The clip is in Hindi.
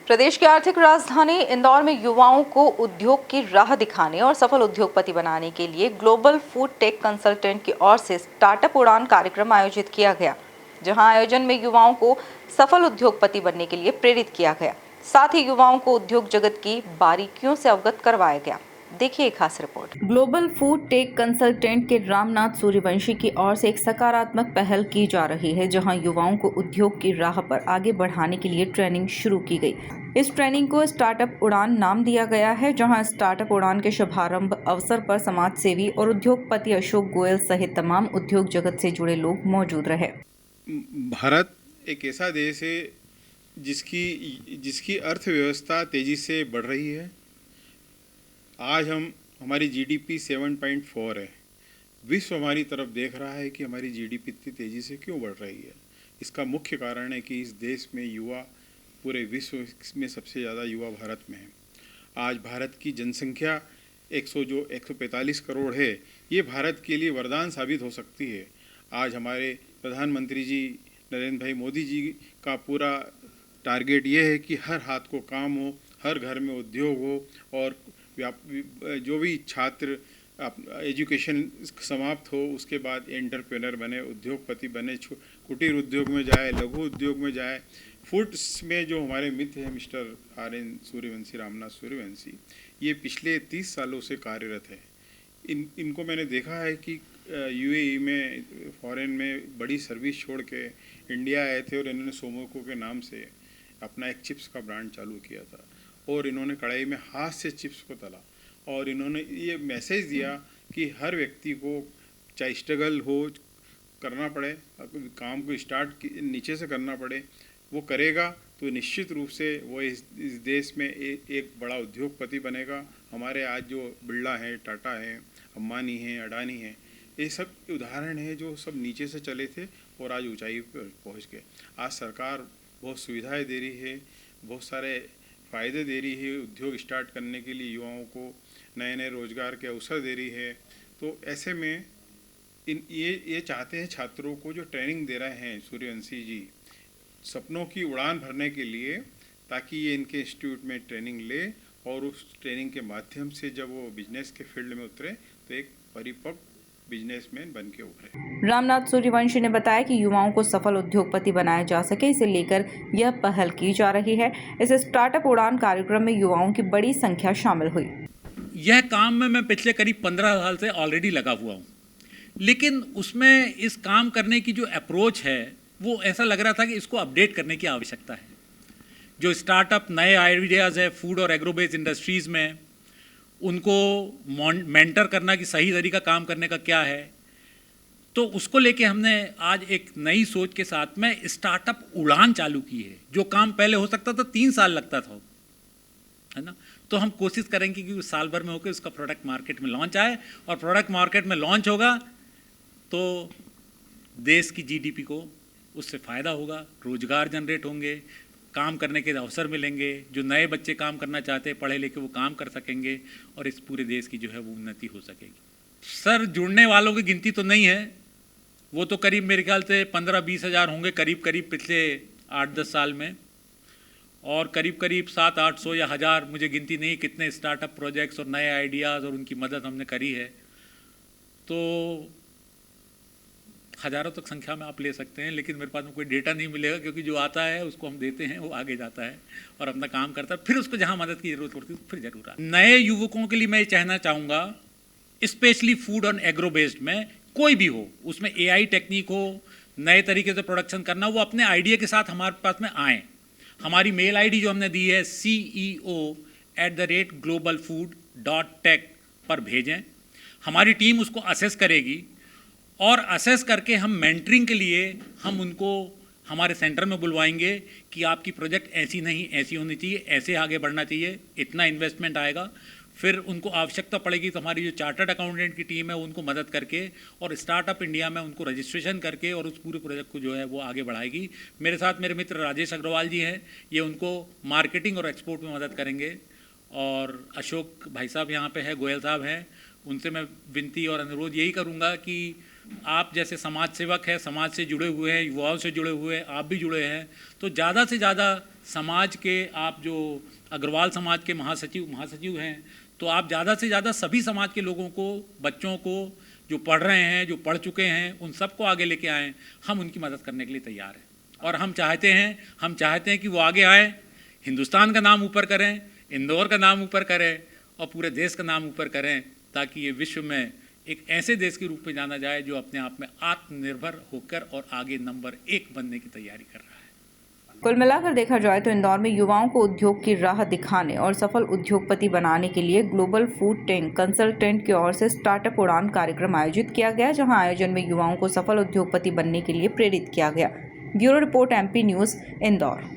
प्रदेश की आर्थिक राजधानी इंदौर में युवाओं को उद्योग की राह दिखाने और सफल उद्योगपति बनाने के लिए ग्लोबल फूड टेक कंसल्टेंट की ओर से स्टार्टअप उड़ान कार्यक्रम आयोजित किया गया, जहां आयोजन में युवाओं को सफल उद्योगपति बनने के लिए प्रेरित किया गया। साथ ही युवाओं को उद्योग जगत की बारीकियों से अवगत करवाया गया। देखिए एक खास report. Global food tech consultant K Ramnath Suryavanshi की ओर से एक सकारात्मक पहल की जा रही है, जहां युवाओं को उद्योग की राह पर आगे बढ़ाने के लिए ट्रेनिंग शुरू की गई। इस ट्रेनिंग को स्टार्टअप उड़ान नाम दिया गया है, जहां स्टार्टअप उड़ान के शुभारंभ अवसर पर समाज सेवी और उद्योगपति अशोक गोयल सहित तमाम उद्योग जगत से जुड़े लोग मौजूद रहे। भारत एक ऐसा देश है जिसकी अर्थव्यवस्था तेजी से बढ़ रही है। आज हमारी जीडीपी 7.4 है। विश्व हमारी तरफ देख रहा है कि हमारी जीडीपी इतनी तेज़ी से क्यों बढ़ रही है। इसका मुख्य कारण है कि इस देश में युवा, पूरे विश्व में सबसे ज़्यादा युवा भारत में है। आज भारत की जनसंख्या 145 करोड़ है। ये भारत के लिए वरदान साबित हो सकती है। आज हमारे प्रधानमंत्री जी नरेंद्र भाई मोदी जी का पूरा टारगेट ये है कि हर हाथ को काम हो, हर घर में उद्योग हो और जो भी छात्र एजुकेशन समाप्त हो उसके बाद एंटरप्रेन्योर बने, उद्योगपति बने, कुटीर उद्योग में जाए, लघु उद्योग में जाए। फूड्स में जो हमारे मित्र हैं मिस्टर RN सूर्यवंशी, रामनाथ सूर्यवंशी, ये पिछले 30 सालों से कार्यरत है। इनको मैंने देखा है कि UAE में, फॉरेन में बड़ी सर्विस छोड़ के इंडिया आए थे और इन्होंने सोमोको के नाम से अपना एक चिप्स का ब्रांड चालू किया था और इन्होंने कढ़ाई में हाथ से चिप्स को तला और इन्होंने ये मैसेज दिया कि हर व्यक्ति को चाहे स्ट्रगल हो करना पड़े, काम को स्टार्ट नीचे से करना पड़े, वो करेगा तो निश्चित रूप से वो इस देश में एक बड़ा उद्योगपति बनेगा। हमारे आज जो बिरला है, टाटा है, अंबानी हैं, अडानी हैं, ये सब उदाहरण हैं जो सब नीचे से चले थे और आज ऊंचाई पर पहुंच गए। आज सरकार बहुत सुविधाएं दे रही है, बहुत सारे फ़ायदे दे रही है, उद्योग स्टार्ट करने के लिए युवाओं को नए नए रोजगार के अवसर दे रही है। तो ऐसे में ये चाहते हैं छात्रों को जो ट्रेनिंग दे रहे हैं सूर्यवंशी जी, सपनों की उड़ान भरने के लिए, ताकि ये इनके इंस्टीट्यूट में ट्रेनिंग ले और उस ट्रेनिंग के माध्यम से जब वो बिजनेस के फील्ड में उतरे तो एक परिपक्व बिजनेसमैन बन के उभरे। रामनाथ सूर्यवंशी ने बताया कि युवाओं को सफल उद्योगपति बनाया जा सके, इसे लेकर यह पहल की जा रही है। इस स्टार्टअप उड़ान कार्यक्रम में युवाओं की बड़ी संख्या शामिल हुई। यह काम में मैं पिछले करीब 15 साल से ऑलरेडी लगा हुआ हूँ, लेकिन उसमें इस काम करने की जो अप्रोच है वो ऐसा लग रहा था कि इसको अपडेट करने की आवश्यकता है। जो स्टार्टअप नए आइडियाज़ है फूड और एग्रो बेस्ड इंडस्ट्रीज़ में, उनको मेंटर करना कि सही तरीका काम करने का क्या है, तो उसको लेके हमने आज एक नई सोच के साथ में स्टार्टअप उड़ान चालू की है। जो काम पहले हो सकता था 3 साल लगता था, है ना, तो हम कोशिश करेंगे कि साल भर में होकर उसका प्रोडक्ट मार्केट में लॉन्च आए और प्रोडक्ट मार्केट में लॉन्च होगा तो देश की जीडीपी को उससे फ़ायदा होगा, रोजगार जनरेट होंगे, काम करने के अवसर मिलेंगे। जो नए बच्चे काम करना चाहते हैं, पढ़े लिखे, वो काम कर सकेंगे और इस पूरे देश की जो है वो उन्नति हो सकेगी। सर, जुड़ने वालों की गिनती तो नहीं है, वो तो करीब मेरे ख्याल से 15-20 हज़ार होंगे करीब पिछले 8-10 साल में, और करीब 700-800 या 1000, मुझे गिनती नहीं कितने स्टार्टअप प्रोजेक्ट्स और नए आइडियाज़ और उनकी मदद हमने करी है। तो हज़ारों तक संख्या में आप ले सकते हैं, लेकिन मेरे पास में कोई डेटा नहीं मिलेगा, क्योंकि जो आता है उसको हम देते हैं, वो आगे जाता है और अपना काम करता है। फिर उसको जहाँ मदद की ज़रूरत पड़ती है फिर जरूर आता है। नए युवकों के लिए मैं ये कहना चाहूँगा, स्पेशली फूड और एग्रो बेस्ड में कोई भी हो, उसमें AI टेक्निक हो, नए तरीके से प्रोडक्शन करना, वो अपने आइडिया के साथ हमारे पास में आएँ। हमारी मेल ID जो हमने दी है ceo@globalfood.tech पर भेजें। हमारी टीम उसको असेस करेगी और असेस करके हम मेंटरिंग के लिए हम उनको हमारे सेंटर में बुलवाएंगे कि आपकी प्रोजेक्ट ऐसी नहीं, ऐसी होनी चाहिए, ऐसे आगे बढ़ना चाहिए, इतना इन्वेस्टमेंट आएगा। फिर उनको आवश्यकता पड़ेगी तो हमारी जो चार्टर्ड अकाउंटेंट की टीम है उनको मदद करके और स्टार्टअप इंडिया में उनको रजिस्ट्रेशन करके और उस पूरे प्रोजेक्ट को जो है वो आगे बढ़ाएगी। मेरे साथ मेरे मित्र राजेश अग्रवाल जी हैं, ये उनको मार्केटिंग और एक्सपोर्ट में मदद करेंगे, और अशोक भाई साहब यहाँ पे है, गोयल साहब हैं, उनसे मैं विनती और अनुरोध यही करूँगा कि आप जैसे समाज सेवक हैं, समाज से जुड़े हुए हैं, युवाओं से जुड़े हुए हैं, आप भी जुड़े हैं, तो ज़्यादा से ज़्यादा समाज के आप जो अग्रवाल समाज के महासचिव हैं, तो आप ज़्यादा से ज़्यादा सभी समाज के लोगों को, बच्चों को, जो पढ़ रहे हैं, जो पढ़ चुके हैं, उन सबको आगे लेके आएँ। हम उनकी मदद करने के लिए तैयार हैं और हम चाहते हैं कि वो आगे आएँ, हिंदुस्तान का नाम ऊपर करें, इंदौर का नाम ऊपर करें और पूरे देश का नाम ऊपर करें, ताकि ये विश्व में एक ऐसे देश के रूप में जाना जाए जो अपने आप में आत्मनिर्भर होकर और आगे नंबर 1 बनने की तैयारी कर रहा है। कुल मिलाकर देखा जाए तो इंदौर में युवाओं को उद्योग की राह दिखाने और सफल उद्योगपति बनाने के लिए ग्लोबल फूड टेक कंसल्टेंट की ओर से स्टार्टअप उड़ान कार्यक्रम आयोजित किया गया, जहां आयोजन में युवाओं को सफल उद्योगपति बनने के लिए प्रेरित किया गया। Bureau report MP news Indore.